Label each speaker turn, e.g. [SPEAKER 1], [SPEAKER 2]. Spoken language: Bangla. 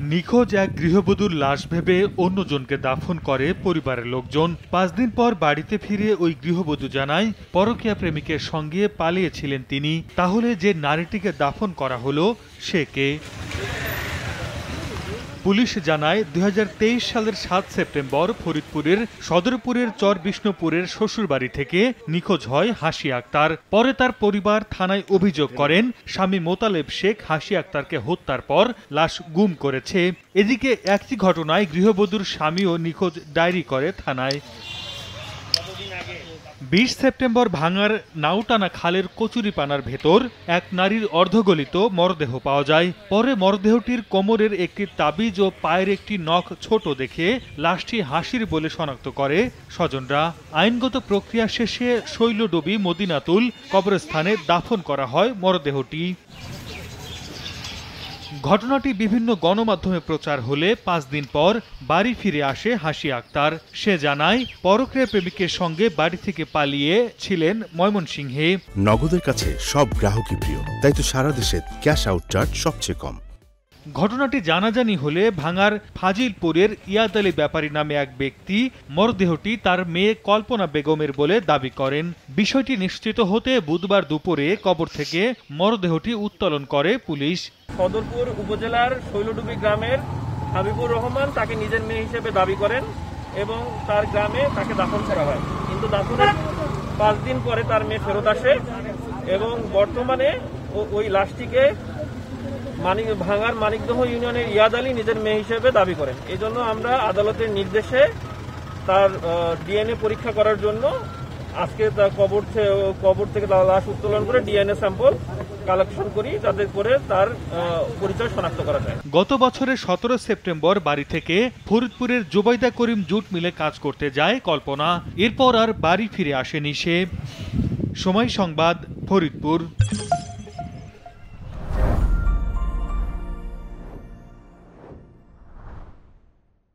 [SPEAKER 1] নিখোঁজ এক গৃহবধূর লাশ ভেবে অন্যজনকে দাফন করে পরিবারের লোকজন। ৫ দিন পর বাড়িতে ফিরে ওই গৃহবধূ জানায়, পরকীয়া প্রেমিকের সঙ্গে পালিয়েছিলেন তিনি। তাহলে যে নারীটিকে দাফন করা হলো সে কে? পুলিশ জানায় ২০২৩ সালের ৭ সেপ্টেম্বর ফরিদপুরের সদরপুরের চর বিষ্ণুপুরের শ্বশুরবাড়ি থেকে নিখোঁজ হয় হাসি আক্তার। পরে তার পরিবার থানায় অভিযোগ করেন স্বামী মোতালেব শেখ হাসি আক্তারকে হত্যার পর লাশ গুম করেছে। এদিকে একই ঘটনায় গৃহবধূর স্বামীও নিখোঁজ ডায়েরি করে থানায়। ২০ সেপ্টেম্বর ভাঙার নাউটানা খালের কচুরিপানার ভেতর এক নারীর অর্ধগলিত মরদেহ পাওয়া যায়। পরে মরদেহটির কোমরের একটি তাবিজ ও পায়ের একটি নখ ছোট দেখে লাশটি হাসির বলে শনাক্ত করে স্বজনরা। আইনগত প্রক্রিয়া শেষে শৈলডুবি মদিনাতুল কবরস্থানে দাফন করা হয় মরদেহটি। ঘটনাটি বিভিন্ন গণমাধ্যমে প্রচার হলে ৫ দিন পর বাড়ি ফিরে আসে হাসি আক্তার। সে জানায়, পরকীয়া প্রেমিকের সঙ্গে বাড়ি থেকে পালিয়ে ছিলেন ময়মনসিংহে।
[SPEAKER 2] নগদের কাছে সব গ্রাহকই প্রিয়, তাই তো সারা দেশে ক্যাশ আউট চার্জ সবচেয়ে কম।
[SPEAKER 1] ঘটনাটি জানাজানি হলে ভাঙার ফাজিলপুরের ইয়াদ আলী ব্যাপারী নামে এক ব্যক্তি মরদেহটি তার মেয়ে কল্পনা বেগমের বলে দাবি করেন। বিষয়টি নিশ্চিত হতে বুধবার দুপুরে কবর থেকে মরদেহটি উত্তোলন করে পুলিশ।
[SPEAKER 3] সদরপুর উপজেলার শৈলডুবি গ্রামের হাবিবুর রহমান তাকে নিজের মেয়ে হিসেবে দাবি করেন এবং তার গ্রামে তাকে দাফন করা হয়। কিন্তু দাফনের ৫ দিন পরে তার মেয়ে ফেরত আসে এবং বর্তমানে ওই লাশটিকে ভাঙার মানিকদহ ইউনিয়নের ইয়াদ আলী নিজের মেয়ে হিসেবে দাবি করেন। এই জন্য আমরা আদালতের নির্দেশে তার ডিএনএ পরীক্ষা করার জন্য আজকে তার কবর থেকে লাশ উত্তোলন করে ডিএনএ স্যাম্পল কালেকশন করি, যাতে করে তার পরিচয় শনাক্ত করা যায়।
[SPEAKER 1] গত বছরের ১৭ সেপ্টেম্বর বাড়ি থেকে ফরিদপুরের জুবাইদা করিম জুট মিলে কাজ করতে যায় কল্পনা। এরপর আর বাড়ি ফিরে আসেনি সে। সময় সংবাদ, ফরিদপুর।